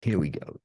Here we go.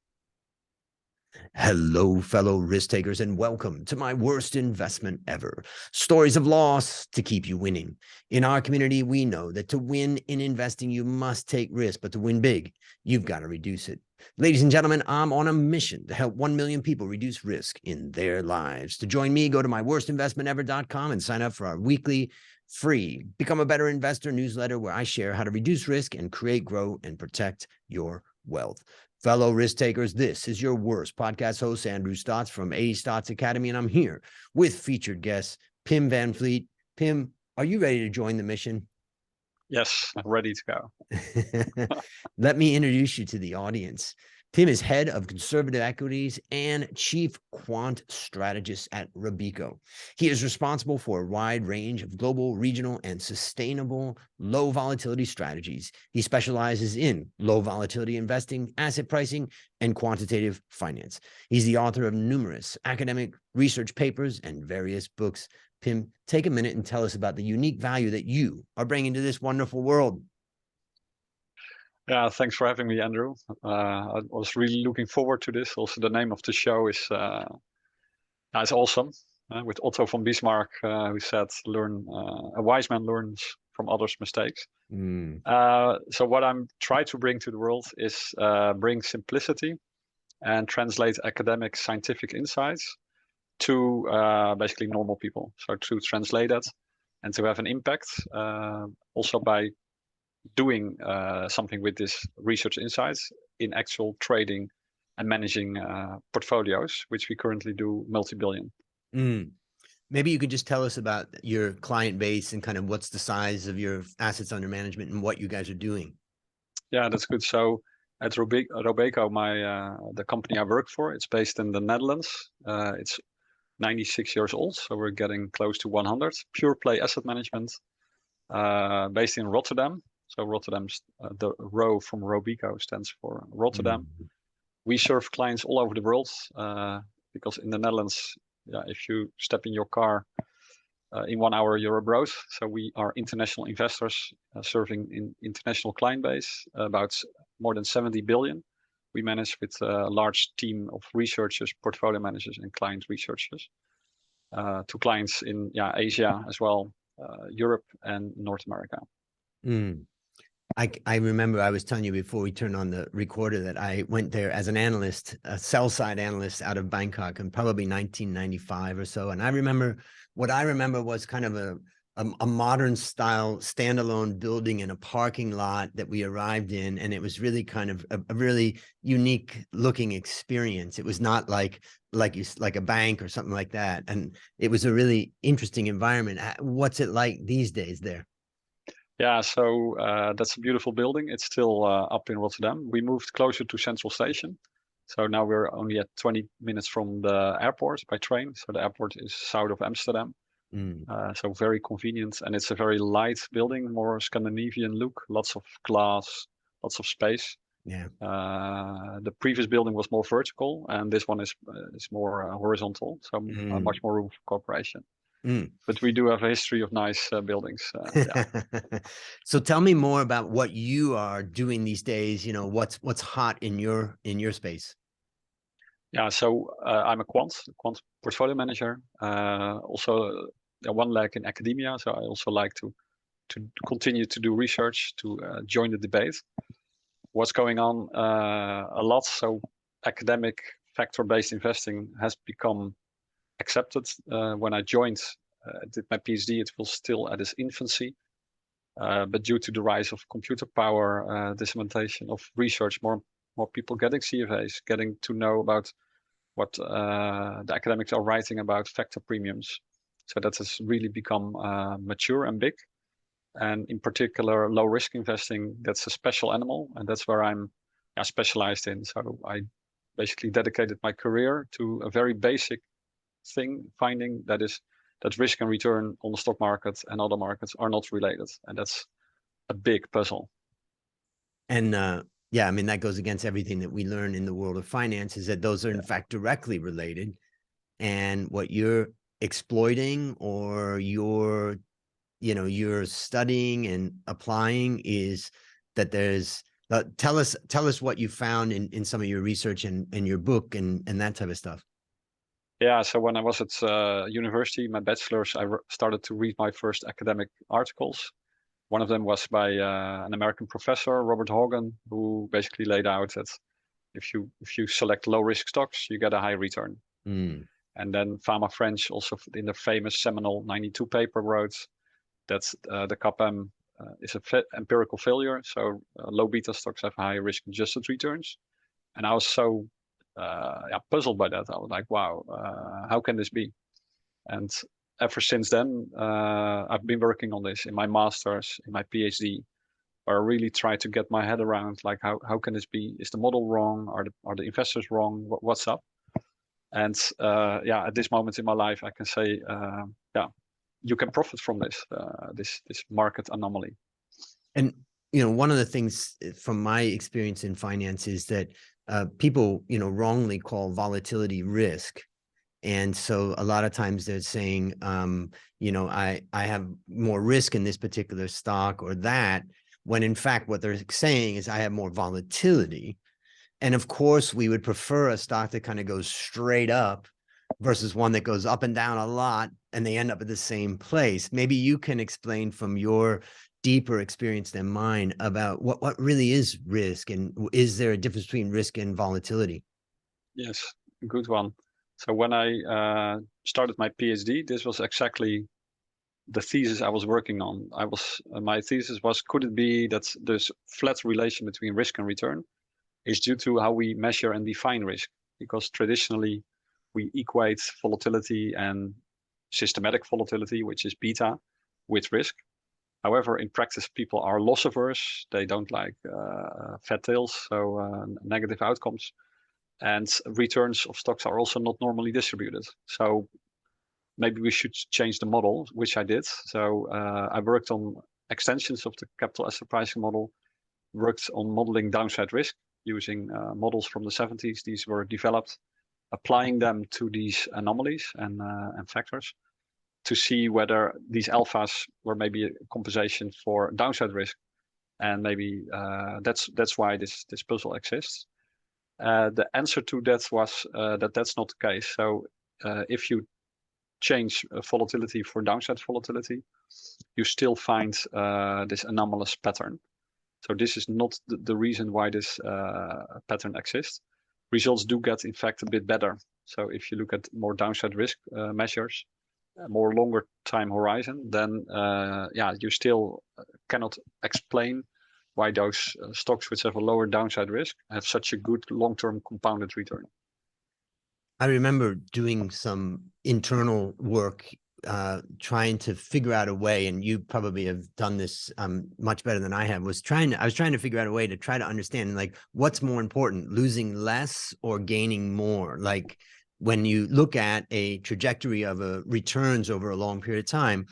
Hello, fellow risk takers, and welcome to my worst investment ever. Stories of loss to keep you winning. In our community, we know that to win in investing, you must take risk, but to win big, you've got to reduce it. Ladies and gentlemen, I'm on a mission to help 1 million people reduce risk in their lives. To join me, go to myworstinvestmentever.com and sign up for our weekly free Become a Better Investor newsletter where I share how to reduce risk and create, grow, and protect your wealth. Fellow risk takers, this is your worst podcast host, Andrew Stotz from A Stotz Academy, and I'm here with featured guest Pim van Vliet. Pim, are you ready to join the mission? Yes, I'm ready to go. Let me introduce you to the audience. Pim is head of conservative equities and chief quant strategist at Robeco. He is responsible for a wide range of global, regional, and sustainable low volatility strategies. He specializes in low volatility investing, asset pricing, and quantitative finance. He's the author of numerous academic research papers and various books. Pim, take a minute and tell us about the unique value that you are bringing to this wonderful world. Yeah, thanks for having me, Andrew. I was really looking forward to this. Also, the name of the show is awesome. With Otto von Bismarck, who said, a wise man learns from others' mistakes. So what I'm trying to bring to the world is bring simplicity and translate academic scientific insights to basically normal people. So to translate that and to have an impact also by doing something with this research insights in actual trading and managing portfolios, which we currently do multi-billion. Maybe you could just tell us about your client base and kind of what's the size of your assets under management and what you guys are doing. Yeah, that's good. So at Robeco, the company I work for, it's based in the Netherlands. It's 96 years old, so we're getting close to 100. Pure play asset management, based in Rotterdam. So Rotterdam's the Ro from Robeco stands for Rotterdam. We serve clients all over the world because in the Netherlands, if you step in your car, in 1 hour you're abroad. So we are international investors serving in international client base, about more than 70 billion. We manage with a large team of researchers, portfolio managers, and client researchers to clients in Asia as well, Europe and North America. I remember I was telling you before we turned on the recorder that I went there as an analyst, a sell-side analyst out of Bangkok in probably 1995 or so. And what I remember was kind of a modern style standalone building in a parking lot that we arrived in. And it was really kind of a really unique looking experience. It was not like a bank or something like that. And it was a really interesting environment. What's it like these days there? Yeah, so that's a beautiful building. It's still up in Rotterdam. We moved closer to Central Station. So now we're only at 20 minutes from the airport by train. So the airport is south of Amsterdam. So very convenient. And it's a very light building, more Scandinavian look, lots of glass, lots of space. Yeah. The previous building was more vertical and this one is more horizontal. So much more room for cooperation. But we do have a history of nice buildings. So tell me more about what you are doing these days. You know, what's hot in your space. Yeah, so I'm a quant portfolio manager. Also, one leg in academia. So I also like to continue to do research, to join the debate. What's going on a lot. So academic factor-based investing has become accepted. When I joined, did my PhD, it was still at its infancy. But due to the rise of computer power, dissemination of research, more people getting CFAs, getting to know about what the academics are writing about factor premiums. So that has really become mature and big. And in particular, low risk investing, that's a special animal. And that's where I'm specialized in. So I basically dedicated my career to a very basic thing, finding that risk and return on the stock market and other markets are not related. And that's a big puzzle. And yeah, I mean, that goes against everything that we learn in the world of finance, is that those are in fact directly related. And what you're exploiting or you're studying and applying is that there's Tell us what you found in some of your research and your book and that type of stuff. Yeah, so when I was at university, my bachelor's, I started to read my first academic articles. One of them was by an American professor, Robert Hogan, who basically laid out that if you select low risk stocks, you get a high return. Mm. And then Fama French also in the famous seminal 92 paper wrote that the CAPM is a empirical failure. So low beta stocks have high risk adjusted returns. And I was so puzzled by that. I was like, wow, how can this be? And ever since then, I've been working on this in my master's, in my PhD, where I really try to get my head around, like, how can this be? Is the model wrong? Are the investors wrong? What's up? And at this moment in my life, I can say, you can profit from this this market anomaly. And one of the things from my experience in finance is that people wrongly call volatility risk. And so a lot of times they're saying, I have more risk in this particular stock or that, when in fact what they're saying is I have more volatility. And of course, we would prefer a stock that kind of goes straight up versus one that goes up and down a lot and they end up at the same place. Maybe you can explain from your deeper experience than mine about what really is risk, and is there a difference between risk and volatility? Yes, good one. So when I started my PhD, this was exactly the thesis I was working on. My thesis was, could it be that this flat relation between risk and return is due to how we measure and define risk? Because traditionally we equate volatility and systematic volatility, which is beta, with risk. However, in practice, people are loss averse. They don't like fat tails, so negative outcomes. And returns of stocks are also not normally distributed. So maybe we should change the model, which I did. So I worked on extensions of the capital asset pricing model, worked on modeling downside risk using models from the 70s. These were developed, applying them to these anomalies and factors to see whether these alphas were maybe a compensation for downside risk. And maybe that's why this puzzle exists. The answer to that was that's not the case. So if you change volatility for downside volatility, you still find this anomalous pattern. So this is not the reason why this pattern exists. Results do get, in fact, a bit better. So if you look at more downside risk measures, more longer time horizon, then you still cannot explain why those stocks which have a lower downside risk have such a good long-term compounded return. I remember doing some internal work, trying to figure out a way, and you probably have done this much better than I have, I was trying to figure out a way to try to understand, like, what's more important, losing less or gaining more? Like, when you look at a trajectory of a returns over a long period of time,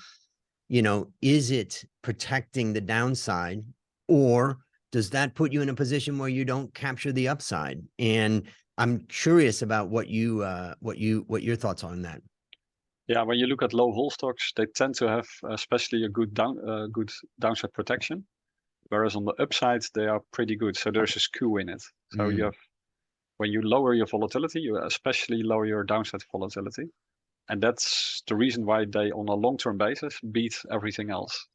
is it protecting the downside, or does that put you in a position where you don't capture the upside? And I'm curious about what your thoughts are on that. Yeah, when you look at low vol stocks, they tend to have especially a good downside protection, whereas on the upside they are pretty good. So there's a skew in it. So you have, when you lower your volatility, you especially lower your downside volatility, and that's the reason why they, on a long-term basis, beat everything else.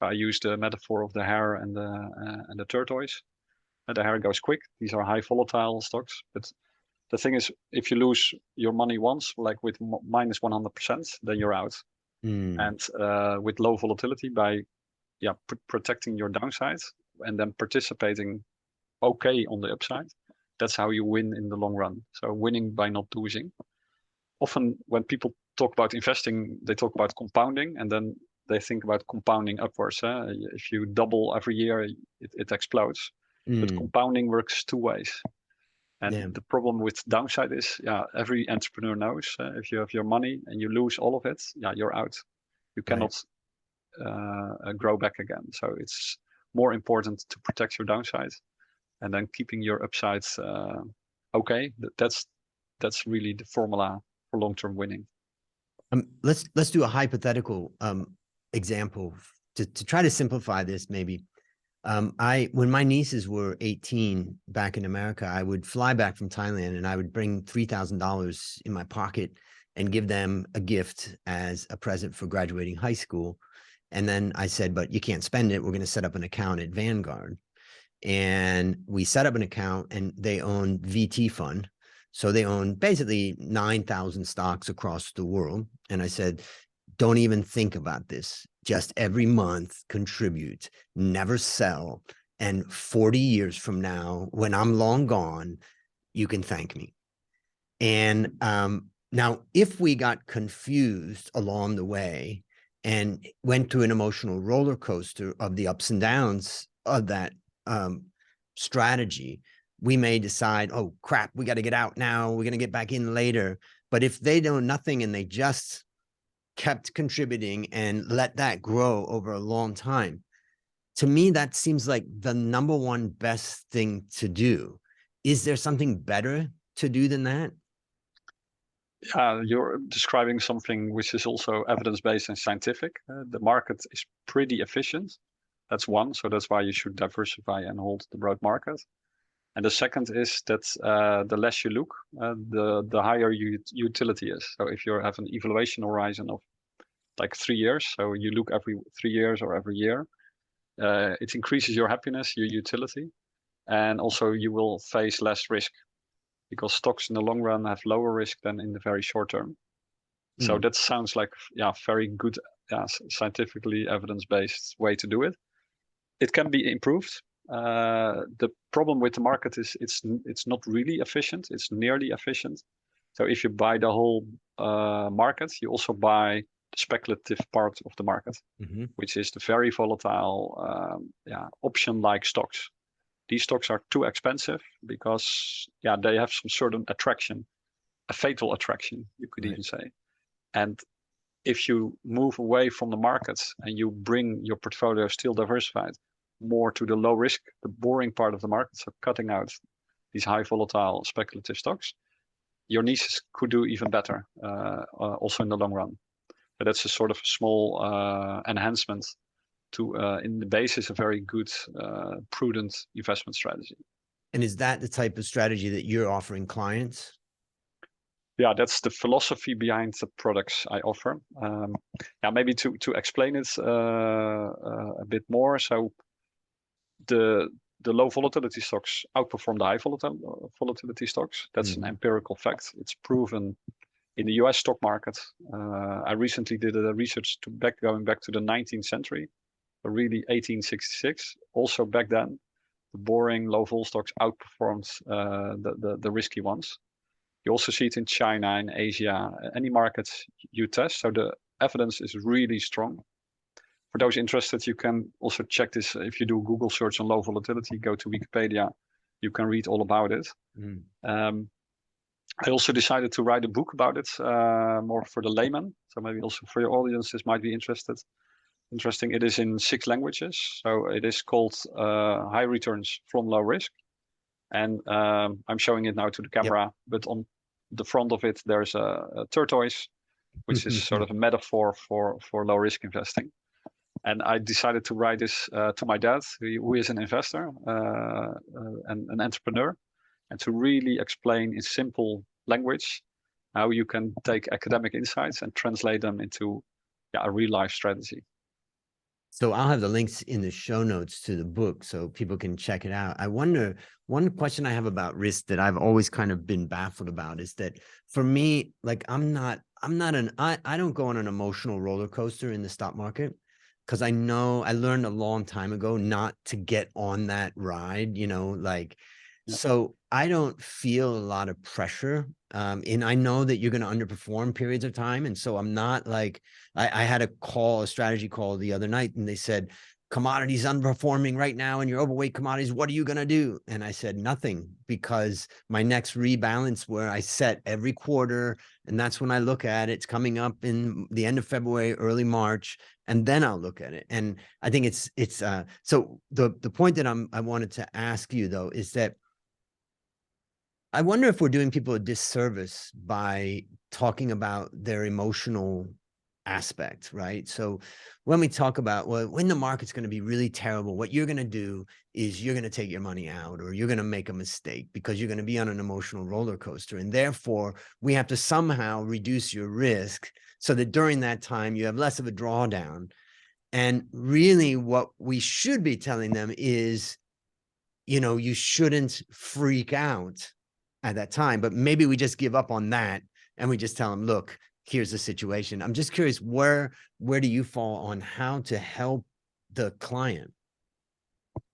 I use the metaphor of the hare and the tortoise. The hare goes quick. These are high volatile stocks, but the thing is, if you lose your money once, like with minus 100%, then you're out. And with low volatility, by protecting your downside and then participating okay on the upside, that's how you win in the long run. So winning by not losing. Often when people talk about investing, they talk about compounding, and then they think about compounding upwards. If you double every year, it explodes. But compounding works two ways. And the problem with downside is, every entrepreneur knows, if you have your money and you lose all of it, you're out. You cannot grow back again. So it's more important to protect your downside and then keeping your upsides okay. That's really the formula for long-term winning. Let's do a hypothetical example to try to simplify this, maybe. When my nieces were 18 back in America, I would fly back from Thailand and I would bring $3,000 in my pocket and give them a gift as a present for graduating high school. And then I said, but you can't spend it. We're going to set up an account at Vanguard. And we set up an account and they own VT fund. So they own basically 9,000 stocks across the world. And I said, don't even think about this. Just every month contribute, never sell. And 40 years from now, when I'm long gone, you can thank me. And now, if we got confused along the way and went through an emotional roller coaster of the ups and downs of that strategy, we may decide, oh, crap, we got to get out now. We're going to get back in later. But if they know nothing and they just kept contributing and let that grow over a long time, to me, that seems like the number one best thing to do. Is there something better to do than that? You're describing something which is also evidence-based and scientific. The market is pretty efficient. That's one. So that's why you should diversify and hold the broad market. And the second is that the less you look, the higher your utility is. So if you have an evaluation horizon of like 3 years, so you look every 3 years or every year, it increases your happiness, your utility, and also you will face less risk because stocks in the long run have lower risk than in the very short term. So that sounds like very good, scientifically evidence-based way to do it. It can be improved. The problem with the market is it's not really efficient. It's nearly efficient. So if you buy the whole market, you also buy the speculative part of the market, which is the very volatile option-like stocks. These stocks are too expensive because they have some certain attraction, a fatal attraction, you could even say. And if you move away from the markets and you bring your portfolio still diversified more to the low risk, the boring part of the market, so cutting out these high volatile speculative stocks, your nieces could do even better, also in the long run. But that's a sort of small enhancement to, in the basis, a very good, prudent investment strategy. And is that the type of strategy that you're offering clients? Yeah, that's the philosophy behind the products I offer. Maybe to explain it a bit more. So the low volatility stocks outperform the high volatility stocks. That's an empirical fact. It's proven in the US stock market. I recently did a research going back to the 19th century, really 1866. Also back then, the boring low vol stocks outperformed the risky ones. You also see it in China, in Asia, any markets you test. So the evidence is really strong. For those interested, you can also check this. If you do a Google search on low volatility, go to Wikipedia, you can read all about it. I also decided to write a book about it, more for the layman. So maybe also for your audience, this might be interesting. It is in 6 languages. So it is called High Returns from Low Risk. And I'm showing it now to the camera, but on the front of it, there's a tortoise, which is sort of a metaphor for low risk investing. And I decided to write this to my dad, who is an investor and an entrepreneur, and to really explain in simple language how you can take academic insights and translate them into a real life strategy. So I'll have the links in the show notes to the book so people can check it out. I wonder, one question I have about risk that I've always kind of been baffled about is that for me, like I don't go on an emotional roller coaster in the stock market because I know I learned a long time ago not to get on that ride, so I don't feel a lot of pressure. And I know that you're going to underperform periods of time. And so I'm not like, I had a strategy call the other night, and they said, commodities underperforming right now and you're overweight commodities. What are you going to do? And I said, nothing, because my next rebalance where I set every quarter, and that's when I look at it, it's coming up in the end of February, early March, and then I'll look at it. And I think so the point that I wanted to ask you though, is that I wonder if we're doing people a disservice by talking about their emotional aspect, right? So when we talk about, well, when the market's going to be really terrible, what you're going to do is you're going to take your money out, or you're going to make a mistake because you're going to be on an emotional roller coaster. And therefore, we have to somehow reduce your risk so that during that time you have less of a drawdown. And really what we should be telling them is, you know, you shouldn't freak out at that time, but maybe we just give up on that and we just tell them, look, here's the situation. I'm just curious, where do you fall on how to help the client?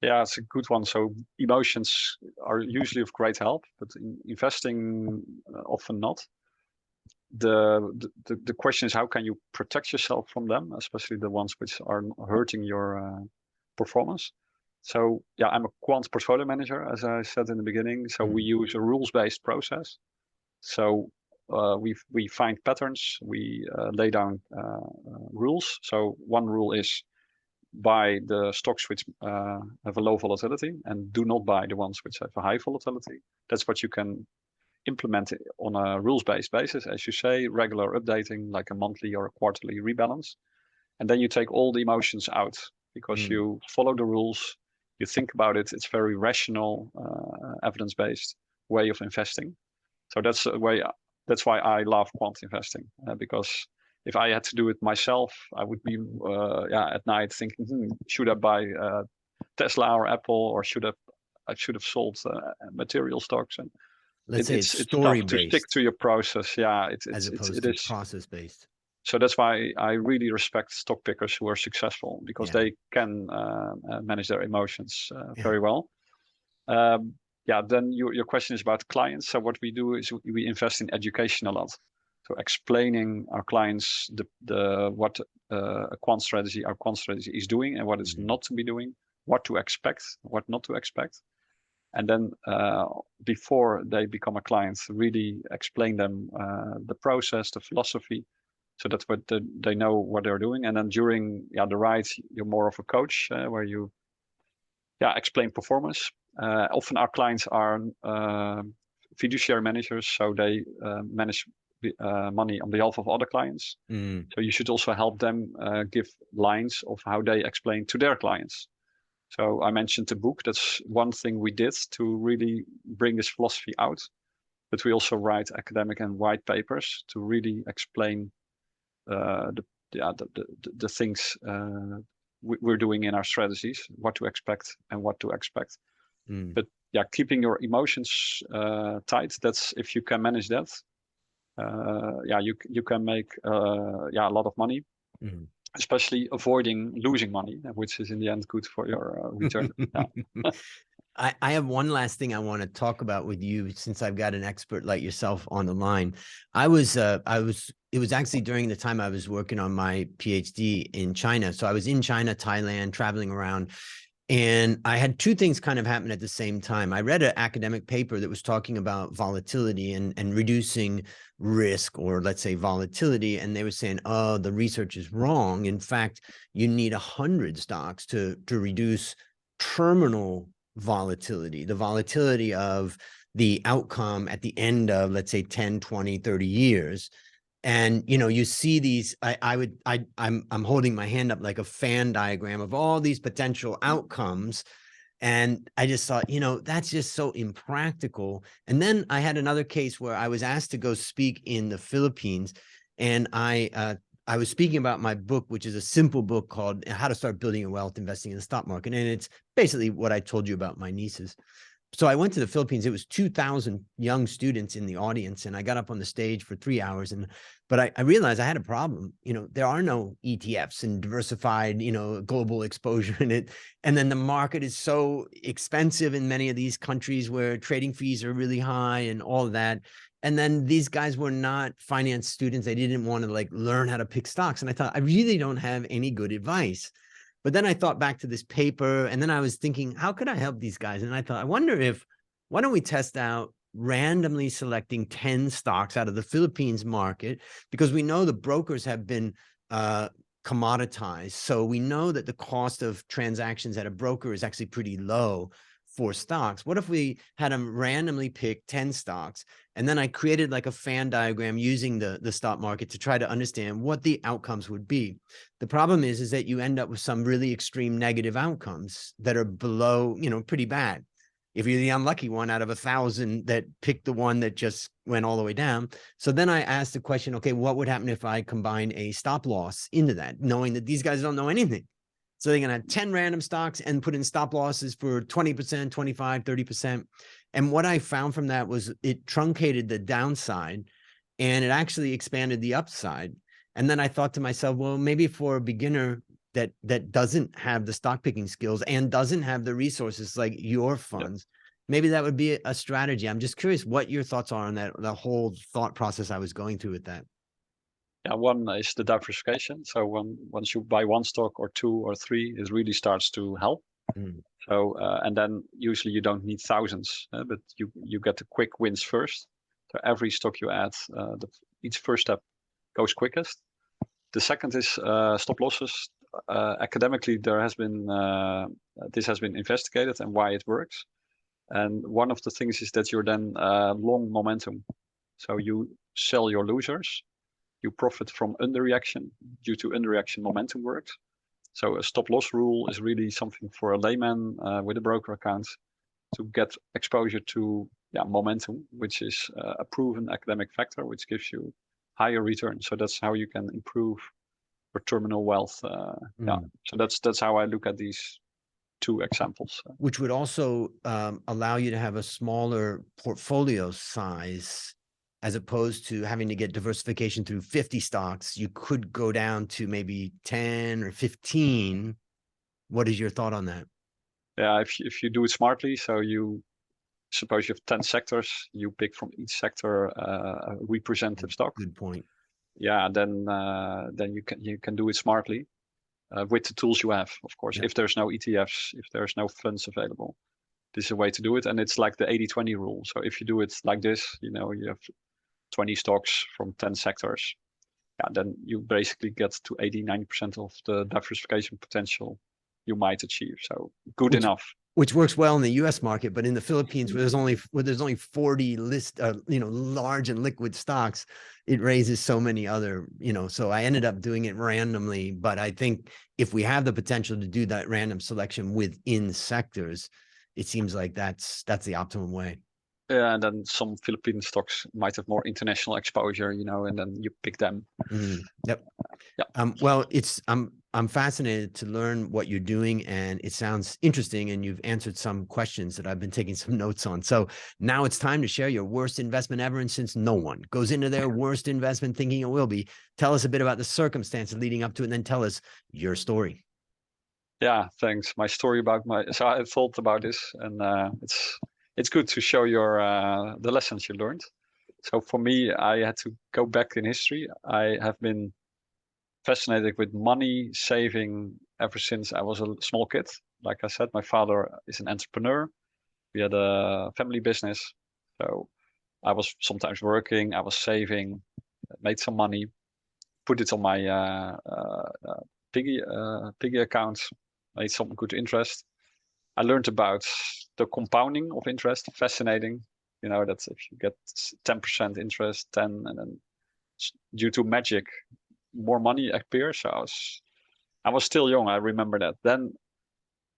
Yeah, it's a good one. So emotions are usually of great help, but in investing, often not. The question is, how can you protect yourself from them, especially the ones which are hurting your performance? So yeah, I'm a quant portfolio manager, as I said in the beginning. So we use a rules-based process. So we find patterns, we lay down rules. So one rule is buy the stocks which have a low volatility, and do not buy the ones which have a high volatility. That's what you can implement it on a rules-based basis, as you say, regular updating, like a monthly or a quarterly rebalance. And then you take all the emotions out, because you follow the rules, you think about it. It's very rational, evidence-based way of investing. So that's a way. That's why I love quant investing, because if I had to do it myself, I would be at night thinking, should I buy Tesla or Apple, or I should have sold material stocks? And Let's say it's tough story-based to stick to your process. Yeah, as opposed it to is process-based. So that's why I really respect stock pickers who are successful, because they can manage their emotions very well. Then your question is about clients. So what we do is we invest in education a lot. So explaining our clients what our quant strategy is doing, and what it's not to be doing, what to expect, what not to expect. And then before they become a client, really explain them the process, the philosophy, so that they know what they're doing. And then during the ride, you're more of a coach, where you explain performance. Often our clients are fiduciary managers, so they manage money on behalf of other clients. So you should also help them give lines of how they explain to their clients. So I mentioned the book. That's one thing we did to really bring this philosophy out. But we also write academic and white papers to really explain the things we're doing in our strategies, what to expect and what to expect. But keeping your emotions tight. That's, if you can manage that, you can make a lot of money. Especially avoiding losing money, which is in the end good for your return. I have one last thing I want to talk about with you, since I've got an expert like yourself on the line. It was actually during the time I was working on my PhD in China. So I was in China, Thailand, traveling around, and I had two things kind of happen at the same time. I read an academic paper that was talking about volatility and reducing risk, or let's say volatility. And they were saying, oh, the research is wrong. In fact, you need 100 stocks to reduce terminal volatility, the volatility of the outcome at the end of, let's say, 10, 20, 30 years. And, you know, you see these, I'm holding my hand up like a fan diagram of all these potential outcomes. And I just thought, you know, that's just so impractical. And then I had another case where I was asked to go speak in the Philippines. And I was speaking about my book, which is a simple book called How to Start Building Your Wealth Investing in the Stock Market. And it's basically what I told you about my nieces. So I went to the Philippines. It was 2,000 young students in the audience, and I got up on the stage for 3 hours. But I realized I had a problem. You know, there are no ETFs and diversified, you know, global exposure in it. And then the market is so expensive in many of these countries where trading fees are really high and all of that. And then these guys were not finance students. They didn't want to like learn how to pick stocks. And I thought, I really don't have any good advice. But then I thought back to this paper, and then I was thinking, how could I help these guys? And I thought, I wonder why don't we test out randomly selecting 10 stocks out of the Philippines market, because we know the brokers have been commoditized. So we know that the cost of transactions at a broker is actually pretty low 4 stocks. What if we had them randomly pick 10 stocks? And then I created like a fan diagram using the stock market to try to understand what the outcomes would be. The problem is that you end up with some really extreme negative outcomes that are below, pretty bad. If you're the unlucky one out of 1,000 that picked the one that just went all the way down. So then I asked the question, okay, what would happen if I combine a stop loss into that, knowing that these guys don't know anything? So they're going to have 10 random stocks and put in stop losses for 20%, 25, 30%. And what I found from that was it truncated the downside and it actually expanded the upside. And then I thought to myself, well, maybe for a beginner that doesn't have the stock picking skills and doesn't have the resources like your funds, maybe that would be a strategy. I'm just curious what your thoughts are on that, the whole thought process I was going through with that. Yeah, one is the diversification. So once you buy one stock or 2 or 3, it really starts to help. So and then usually you don't need thousands, but you get the quick wins first. So every stock you add, each first step goes quickest. The second is stop losses. Academically, there has been this has been investigated and why it works. And one of the things is that you're then long momentum. So you sell your losers. You profit from underreaction. Due to underreaction, momentum works. So a stop loss rule is really something for a layman with a broker account to get exposure to momentum, which is a proven academic factor, which gives you higher return. So that's how you can improve your terminal wealth. Yeah. So that's how I look at these 2 examples. Which would also allow you to have a smaller portfolio size, as opposed to having to get diversification through 50 stocks. You could go down to maybe 10 or 15. What is your thought on that? Yeah, if you do it smartly, so you suppose you have 10 sectors, you pick from each sector a representative stock. Good point. Yeah, then you can do it smartly with the tools you have, of course. If there's no ETFs, if there's no funds available, this is a way to do it. And it's like the 80-20 rule. So if you do it like this, you have 20 stocks from 10 sectors, then you basically get to 80-90% of the diversification potential you might achieve. So good enough. Which works well in the U.S. market, but in the Philippines, where there's only 40 large and liquid stocks, it raises so many other, So I ended up doing it randomly, but I think if we have the potential to do that random selection within sectors, it seems like that's the optimum way. Yeah, and then some Philippine stocks might have more international exposure, and then you pick them. Yep. Well, I'm fascinated to learn what you're doing, and it sounds interesting, and you've answered some questions that I've been taking some notes on. So now it's time to share your worst investment ever. And since no one goes into their worst investment thinking it will be, tell us a bit about the circumstances leading up to it, and then tell us your story. Yeah, thanks. My story about so I thought about this, and it's good to show the lessons you learned. So for me, I had to go back in history. I have been fascinated with money saving ever since I was a small kid. Like I said, my father is an entrepreneur. We had a family business. So I was sometimes working, I was saving, made some money, put it on my piggy accounts, made some good interest. I learned about the compounding of interest, fascinating. That if you get 10% interest, 10, and then due to magic, more money appears. So I was still young. I remember that. Then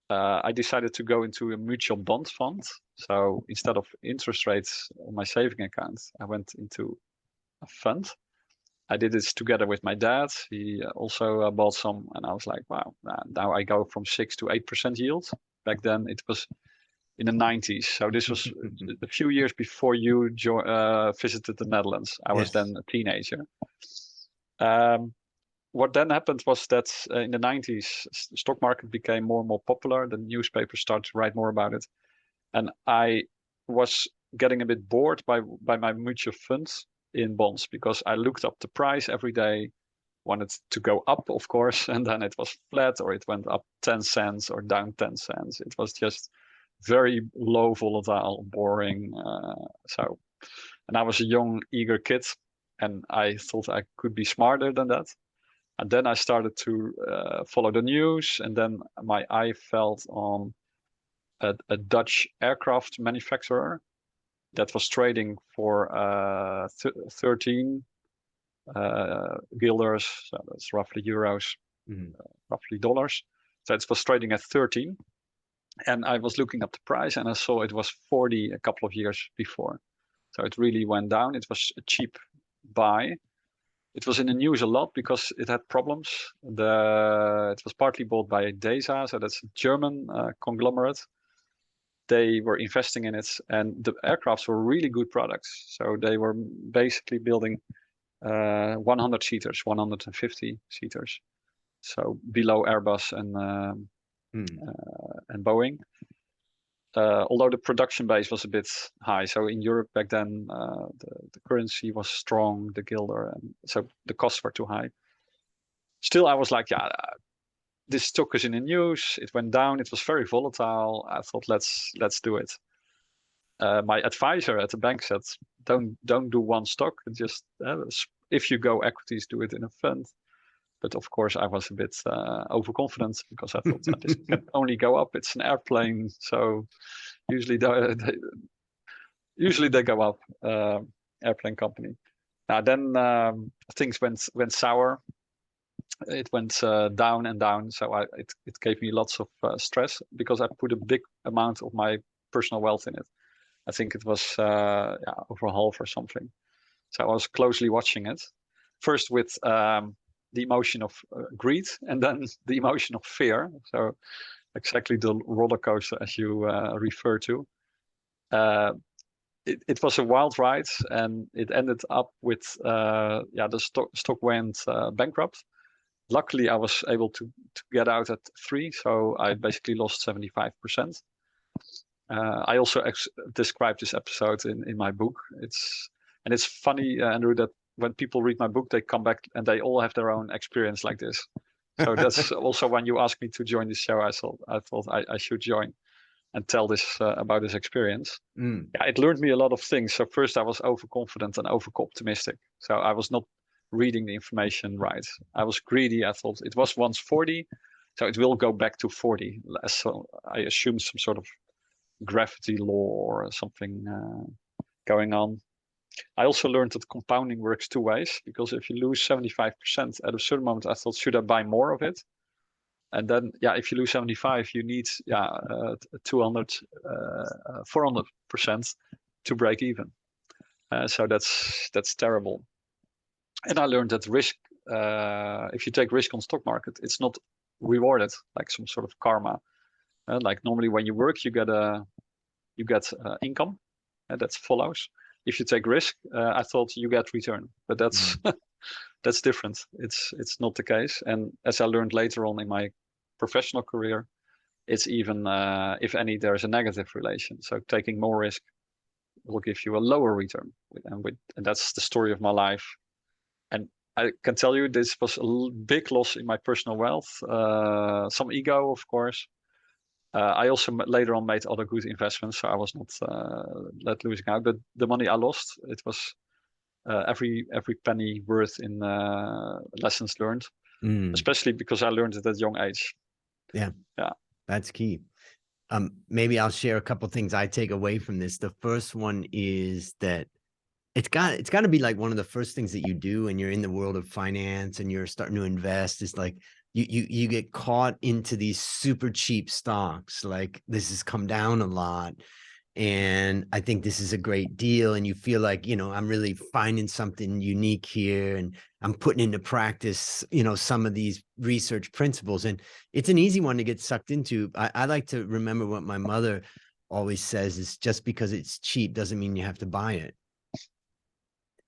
I decided to go into a mutual bond fund. So instead of interest rates on my saving account, I went into a fund. I did this together with my dad. He also bought some, and I was like, wow, now I go from 6 to 8% yield. Back then it was in the 90s. So this was a few years before you visited the Netherlands. I was then a teenager. What then happened was that in the 90s, the stock market became more and more popular. The newspapers started to write more about it. And I was getting a bit bored by my mutual funds in bonds, because I looked up the price every day, wanted to go up, of course, and then it was flat, or it went up 10 cents or down 10 cents. It was just very low volatile, boring. And I was a young, eager kid, and I thought I could be smarter than that. And then I started to follow the news, and then my eye fell on a Dutch aircraft manufacturer that was trading for 13 guilders, so that's roughly euros, roughly dollars. So it was trading at 13. And I was looking up the price and I saw it was 40 a couple of years before. So it really went down. It was a cheap buy. It was in the news a lot because it had problems. It was partly bought by DESA, so that's a German conglomerate. They were investing in it, and the aircrafts were really good products. So they were basically building 100 seaters, 150 seaters. So below Airbus and Boeing. Although the production base was a bit high. So in Europe back then, the currency was strong, the guilder, and so the costs were too high. Still, I was like, yeah, this stock is in the news. It went down. It was very volatile. I thought, let's do it. My advisor at the bank said, don't do one stock. Just if you go equities, do it in a fund. But of course, I was a bit overconfident because I thought this can only go up. It's an airplane, so usually they go up. Airplane company. Now then, things went sour. It went down and down. So it gave me lots of stress because I put a big amount of my personal wealth in it. I think it was over half or something. So I was closely watching it. First with the emotion of greed, and then the emotion of fear. So exactly the roller coaster as you refer to. It was a wild ride, and it ended up with the stock went bankrupt. Luckily, I was able to get out at 3, so I basically lost 75%. I also described this episode in my book. It's funny, Andrew, that when people read my book, they come back and they all have their own experience like this. So that's also when you asked me to join this show, I thought I should join and tell this about this experience. Yeah, it learned me a lot of things. So first I was overconfident and over-optimistic. So I was not reading the information right. I was greedy. I thought it was once 40, so it will go back to 40. So I assumed some sort of gravity law or something going on. I also learned that compounding works 2 ways, because if you lose 75% at a certain moment, I thought, should I buy more of it? And then, if you lose 75, you need 200, 400% to break even. So that's terrible. And I learned that risk, if you take risk on stock market, it's not rewarded like some sort of karma. Like normally when you work, you get income, and that follows. If you take risk, I thought you get return, but that's that's different. It's not the case. And as I learned later on in my professional career, it's even if any, there is a negative relation. So taking more risk will give you a lower return, and that's the story of my life. And I can tell you, this was a big loss in my personal wealth. Some ego, of course. I also later on made other good investments, so I was not losing out. But the money I lost, it was every penny worth in lessons learned, especially because I learned it at a young age. Yeah, that's key. Maybe I'll share a couple things I take away from this. The first one is that it's got to be like one of the first things that you do when you're in the world of finance and you're starting to invest. Is like you get caught into these super cheap stocks. Like, this has come down a lot, and I think this is a great deal. And you feel like, I'm really finding something unique here, and I'm putting into practice, some of these research principles. And it's an easy one to get sucked into. I like to remember what my mother always says is, just because it's cheap doesn't mean you have to buy it.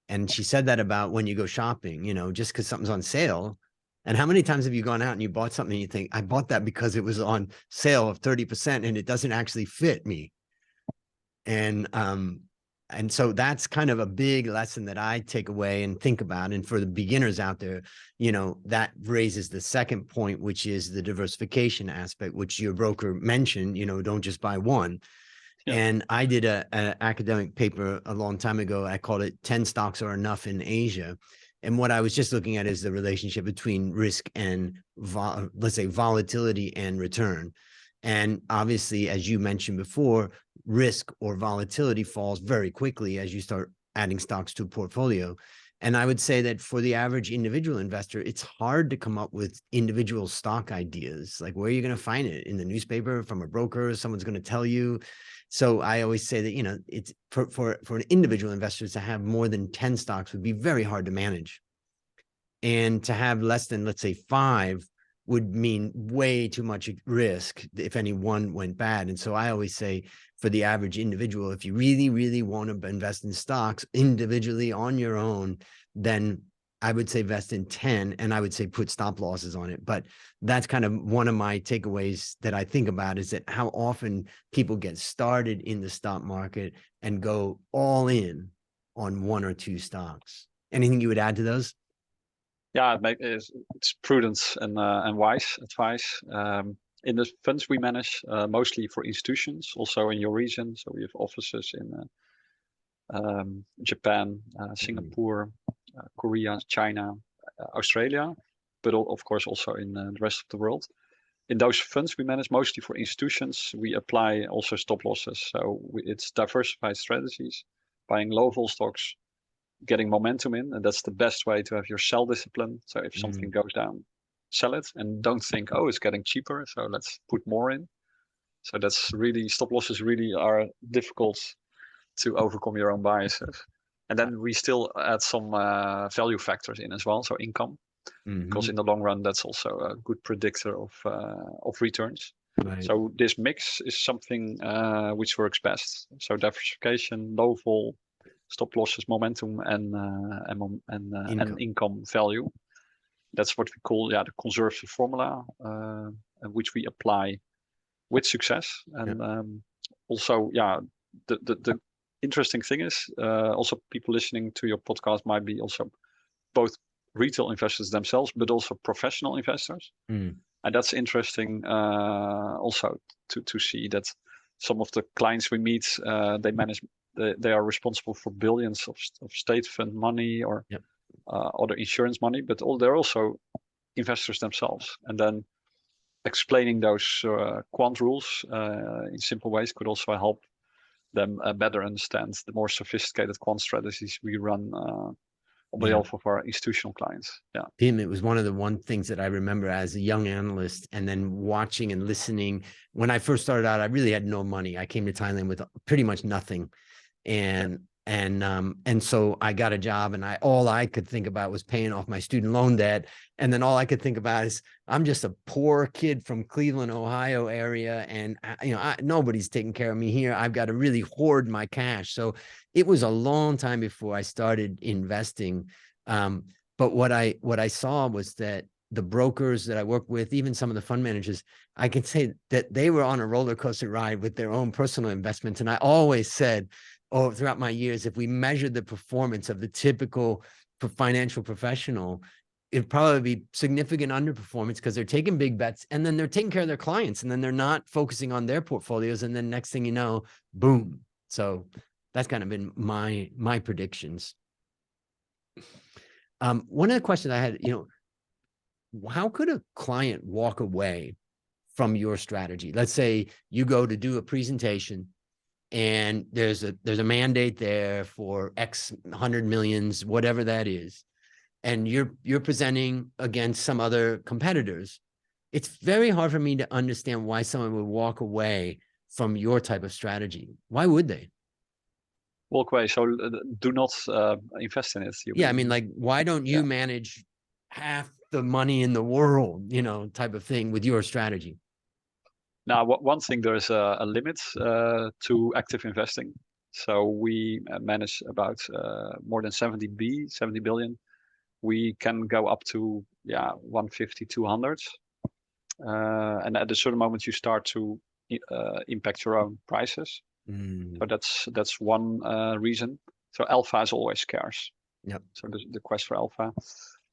And she said that about when you go shopping, just because something's on sale. And how many times have you gone out and you bought something and you think, I bought that because it was on sale of 30% and it doesn't actually fit me. And so that's kind of a big lesson that I take away and think about. And for the beginners out there, that raises the second point, which is the diversification aspect, which your broker mentioned, don't just buy one. Yeah. And I did an academic paper a long time ago. I called it 10 stocks are enough in Asia. And what I was just looking at is the relationship between risk and let's say volatility and return. And obviously, as you mentioned before, risk or volatility falls very quickly as you start adding stocks to a portfolio. And I would say that for the average individual investor, it's hard to come up with individual stock ideas. Like, where are you going to find it? In the newspaper, from a broker? Someone's going to tell you. So I always say that, you know, it's for an individual investor to have more than 10 stocks would be very hard to manage. And to have less than, let's say, 5 would mean way too much risk if any one went bad. And so I always say, for the average individual, if you really, really want to invest in stocks individually on your own, then I would say invest in 10, and I would say put stop losses on it. But that's kind of one of my takeaways that I think about, is that how often people get started in the stock market and go all in on 1 or 2 stocks. Anything you would add to those? Yeah, it's prudent and wise advice. In the funds we manage, mostly for institutions, also in your region. So we have offices in Japan, Singapore, Korea, China, Australia, but of course also in the rest of the world. In those funds we manage mostly for institutions, we apply also stop losses. So it's diversified strategies, buying low vol stocks, getting momentum in, and that's the best way to have your sell discipline. So if something goes down, sell it, and don't think, oh, it's getting cheaper, so let's put more in. So that's really, stop losses really are difficult to overcome your own biases. And then we still add some value factors in as well, so income, because in the long run that's also a good predictor of returns. Right. So this mix is something which works best. So diversification, low vol, stop losses, momentum, and income value. That's what we call the conservative formula, which we apply with success. And also, the interesting thing is also people listening to your podcast might be also both retail investors themselves, but also professional investors. And that's interesting also to see that some of the clients we meet, they are responsible for billions of state fund money or other insurance money, but they're also investors themselves. And then explaining those quant rules in simple ways could also help them better understand the more sophisticated quant strategies we run on behalf of our institutional clients. Pim, it was one of the things that I remember as a young analyst, and then watching and listening. When I first started out, I really had no money. I came to Thailand with pretty much nothing. And so I got a job, and all I could think about was paying off my student loan debt. And then all I could think about is, I'm just a poor kid from Cleveland, Ohio area. And nobody's taking care of me here. I've got to really hoard my cash. So it was a long time before I started investing. But what I saw was that the brokers that I work with, even some of the fund managers, I can say that they were on a roller coaster ride with their own personal investments. And I always said, throughout my years, if we measured the performance of the typical financial professional, it'd probably be significant underperformance, because they're taking big bets and then they're taking care of their clients, and then they're not focusing on their portfolios. And then next thing you know, boom. So that's kind of been my predictions. One of the questions I had, how could a client walk away from your strategy? Let's say you go to do a presentation, and there's a mandate there for X 100 millions, whatever that is, and you're presenting against some other competitors. It's very hard for me to understand why someone would walk away from your type of strategy. Why would they? Walk away. So do not invest in it. I mean, like, why don't you manage half the money in the world, type of thing with your strategy? Now, one thing, there's a limit to active investing. So we manage about more than 70 billion. We can go up to 150, 200. And at a certain moment, you start to impact your own prices. So that's one reason. So alpha is always scarce. So the quest for alpha.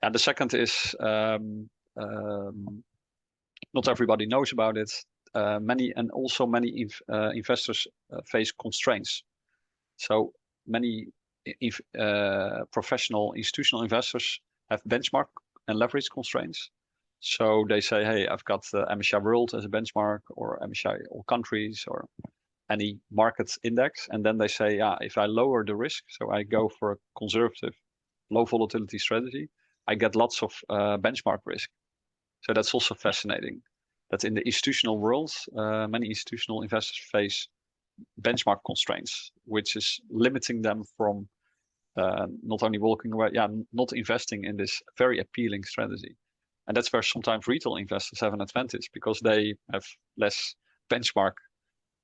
And the second is not everybody knows about it. Many investors face constraints. So many professional institutional investors have benchmark and leverage constraints. So they say, hey, I've got MSCI World as a benchmark, or MSCI All Countries, or any market index. And then they say, yeah, if I lower the risk, so I go for a conservative, low volatility strategy, I get lots of benchmark risk. So that's also fascinating. That in the institutional world, many institutional investors face benchmark constraints, which is limiting them from not only walking away, not investing in this very appealing strategy. And that's where sometimes retail investors have an advantage, because they have less benchmark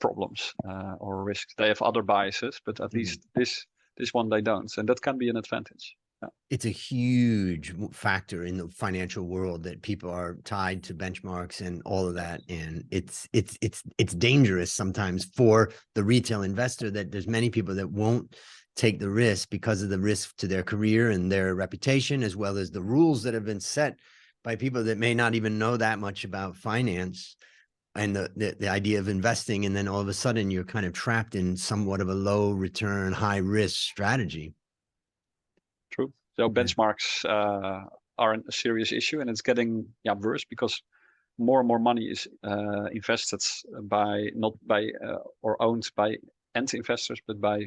problems or risks. They have other biases, but at least this one they don't, and that can be an advantage. Yeah. It's a huge factor in the financial world that people are tied to benchmarks and all of that, and it's dangerous sometimes for the retail investor, that there's many people that won't take the risk because of the risk to their career and their reputation, as well as the rules that have been set by people that may not even know that much about finance and the idea of investing. And then all of a sudden you're kind of trapped in somewhat of a low return, high risk strategy. True. So benchmarks are a serious issue, and it's getting worse, because more and more money is invested not by or owned by end investors, but by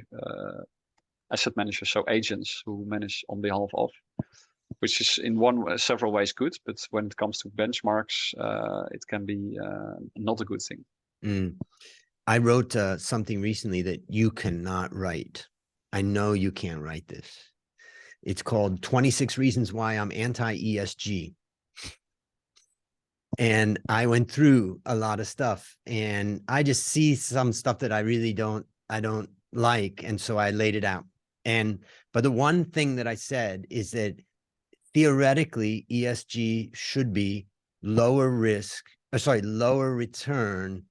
asset managers, so agents who manage on behalf of, which is in several ways good, but when it comes to benchmarks, it can be not a good thing. I wrote something recently that you cannot write. I know you can't write this. It's called 26 Reasons Why I'm Anti-ESG. And I went through a lot of stuff, and I just see some stuff that I really don't like. And so I laid it out. But the one thing that I said is that theoretically, ESG should be lower return,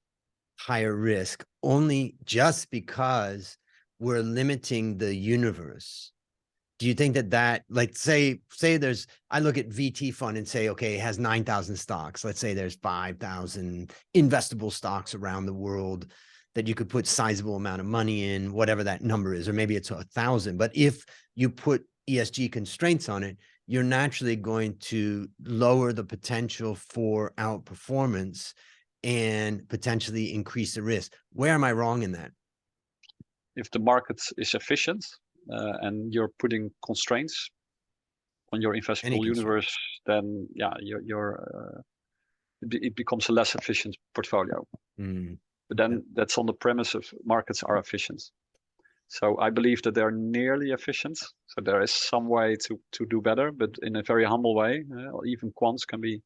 higher risk, only just because we're limiting the universe. Do you think that like, say I look at VT fund and say, okay, it has 9,000 stocks. Let's say there's 5,000 investable stocks around the world that you could put sizable amount of money in, whatever that number is, or maybe it's 1,000. But if you put ESG constraints on it, you're naturally going to lower the potential for outperformance and potentially increase the risk. Where am I wrong in that? If the market is efficient and you're putting constraints on your investable universe, then it becomes a less efficient portfolio. But then that's on the premise of markets are efficient. So I believe that they're nearly efficient. So there is some way to do better, but in a very humble way. Even quants can be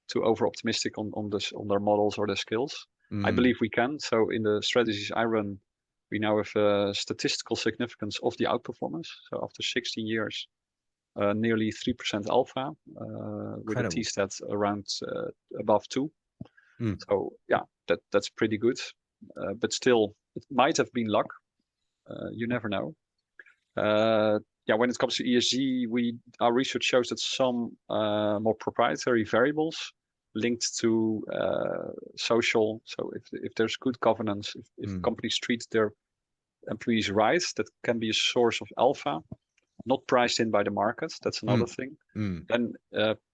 too over optimistic on their models or their skills. I believe we can. So in the strategies I run, we now have a statistical significance of the outperformance. So after 16 years, nearly 3% alpha with a T-stat around above 2. So that's pretty good. But still, it might have been luck. You never know. When it comes to ESG, our research shows that some more proprietary variables linked to social. So if there's good governance, if companies treat their employees right, that can be a source of alpha, not priced in by the market. That's another thing. Then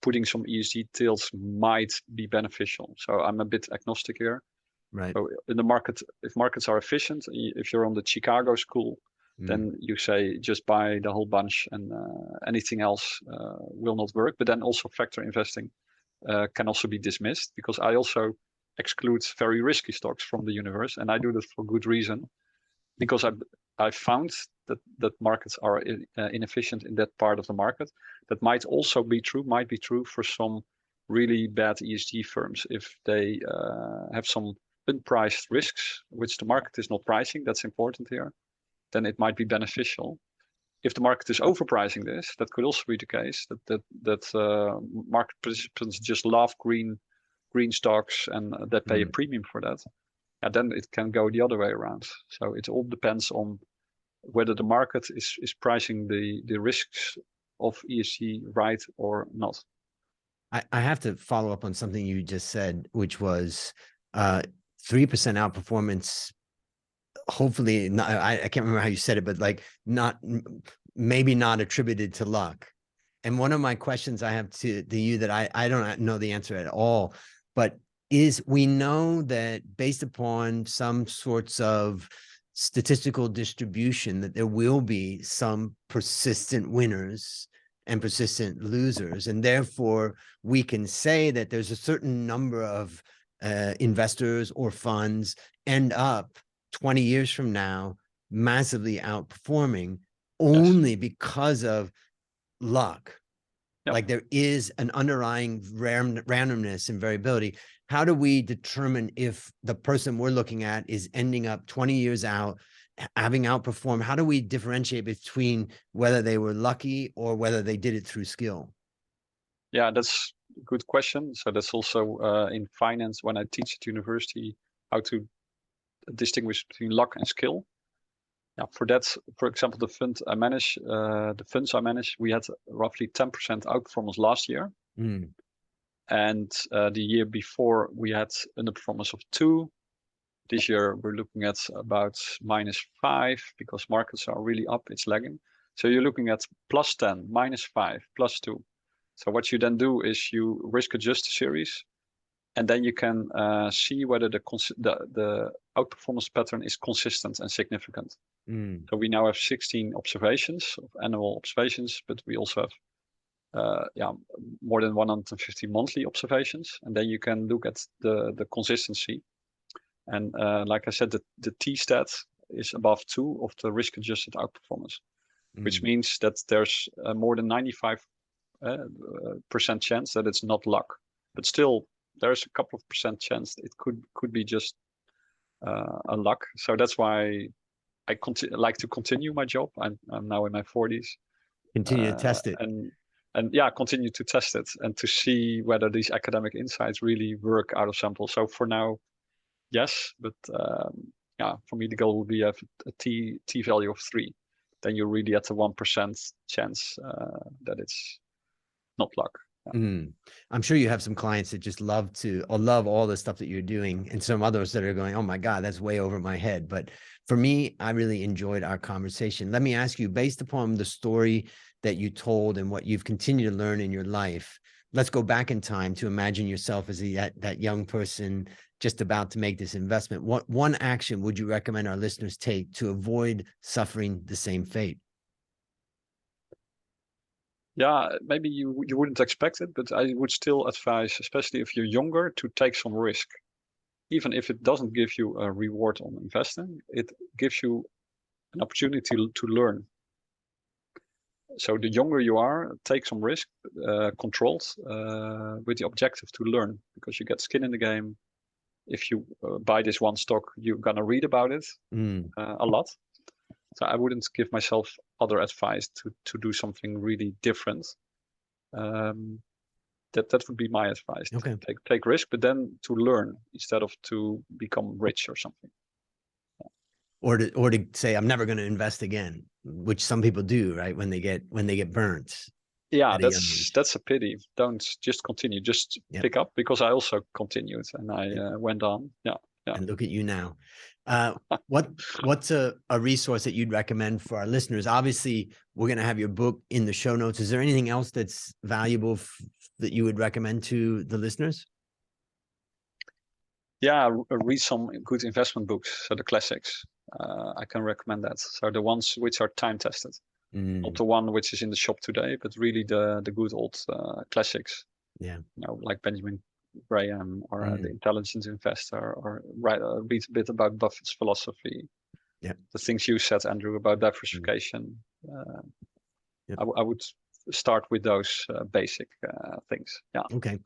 putting some ESG tails might be beneficial. So I'm a bit agnostic here. Right. So in the market, if markets are efficient, if you're on the Chicago school, then you say just buy the whole bunch, and anything else will not work. But then also factor investing can also be dismissed, because I also exclude very risky stocks from the universe, and I do that for good reason, because I found that markets are inefficient in that part of the market. That might be true for some really bad ESG firms if they have some unpriced risks, which the market is not pricing. That's important here. Then it might be beneficial. If the market is overpricing this, that could also be the case. That market participants just love green stocks and that pay a premium for that. And then it can go the other way around. So it all depends on whether the market is pricing the risks of ESG right or not. I have to follow up on something you just said, which was 3% outperformance. Hopefully not, I can't remember how you said it, but like maybe not attributed to luck. And one of my questions I have to you that I don't know the answer at all, but is we know that based upon some sorts of statistical distribution that there will be some persistent winners and persistent losers. And therefore, we can say that there's a certain number of investors or funds end up 20 years from now massively outperforming only because of luck. Yep. Like there is an underlying randomness and variability. How do we determine if the person we're looking at is ending up 20 years out, having outperformed? How do we differentiate between whether they were lucky or whether they did it through skill? Yeah, that's a good question. So that's also in finance when I teach at university, how to distinguish between luck and skill. Yeah, for that, for example, the funds I manage, we had roughly 10% outperformance last year. Mm. And the year before we had an underperformance of 2. This year we're looking at about -5 because markets are really up, it's lagging. So you're looking at +10, -5, +2. So what you then do is you risk adjust the series, and then you can see whether the outperformance pattern is consistent and significant. Mm. So we now have 16 observations of annual observations, but we also have more than 150 monthly observations, and then you can look at the consistency. And like I said, the T-stat is above 2 of the risk-adjusted outperformance, which means that there's more than 95% chance that it's not luck. But still, there's a couple of percent chance it could be just a luck. So that's why I like to continue my job. I'm now in my 40s. Continue to test it. And yeah, continue to test it and to see whether these academic insights really work out of samples. So for now, yes, but for me the goal would be a t value of 3. Then you're really at the 1% chance that it's not luck. I'm sure you have some clients that just love all the stuff that you're doing, and some others that are going, oh my God, that's way over my head. But for me, I really enjoyed our conversation. Let me ask you, based upon the story that you told and what you've continued to learn in your life, let's go back in time to imagine yourself as that young person just about to make this investment. What one action would you recommend our listeners take to avoid suffering the same fate? Yeah, maybe you wouldn't expect it, but I would still advise, especially if you're younger, to take some risk. Even if it doesn't give you a reward on investing, it gives you an opportunity to learn. So the younger you are, take some risk, controlled, with the objective to learn, because you get skin in the game. If you buy this one stock, you're gonna read about it a lot. So I wouldn't give myself other advice to do something really different. That would be my advice. Okay. Take risk, but then to learn instead of to become rich or something. Or to say I'm never going to invest again, which some people do, right? When they get burnt. Yeah, that's a pity. Don't just continue. Just pick up, because I also continued and I went on. Yeah. And look at you now. What's a resource that you'd recommend for our listeners? Obviously, we're going to have your book in the show notes. Is there anything else that's valuable that you would recommend to the listeners? Yeah, read some good investment books. So the classics. I can recommend that. So the ones which are time tested, not the one which is in the shop today, but really the good old classics. Yeah, like Benjamin Graham or The Intelligent Investor, or read a bit about Buffett's philosophy. Yeah, the things you said, Andrew, about diversification. I would start with those basic things. Yeah. Okay.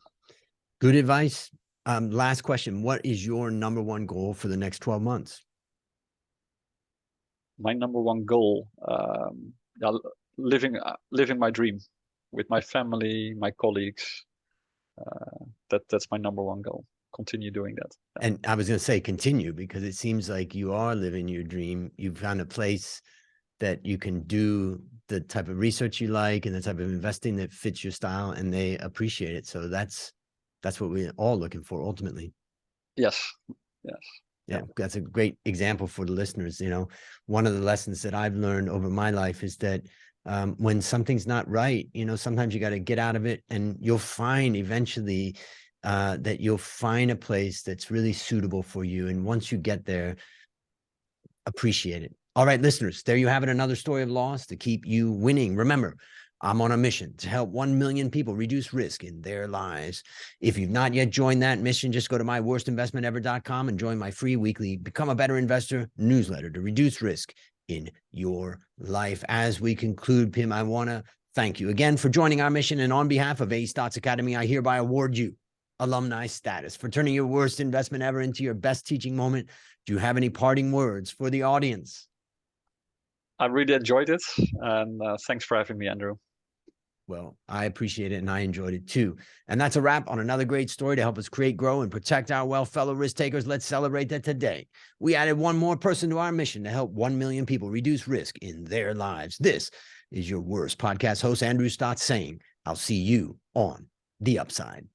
Good advice. Last question. What is your number one goal for the next 12 months? My number one goal, living my dream with my family, my colleagues. That's my number one goal. Continue doing that. Yeah. And I was going to say continue, because it seems like you are living your dream. You've found a place that you can do the type of research you like and the type of investing that fits your style, and they appreciate it. So that's what we're all looking for ultimately. Yes. Yeah, that's a great example for the listeners. One of the lessons that I've learned over my life is that When something's not right, sometimes you got to get out of it, and you'll find eventually that you'll find a place that's really suitable for you. And once you get there, appreciate it. All right, listeners, there you have it. Another story of loss to keep you winning. Remember, I'm on a mission to help 1 million people reduce risk in their lives. If you've not yet joined that mission, just go to myworstinvestmentever.com and join my free weekly Become a Better Investor newsletter to reduce risk in your life. As we conclude, Pim, I want to thank you again for joining our mission. And on behalf of A Stotz Academy, I hereby award you alumni status for turning your worst investment ever into your best teaching moment. Do you have any parting words for the audience? I really enjoyed it. And thanks for having me, Andrew. Well, I appreciate it, and I enjoyed it too. And that's a wrap on another great story to help us create, grow, and protect our wealth. Fellow risk takers, let's celebrate that today we added one more person to our mission to help 1 million people reduce risk in their lives. This is your worst podcast host, Andrew Stotz, saying, I'll see you on the upside.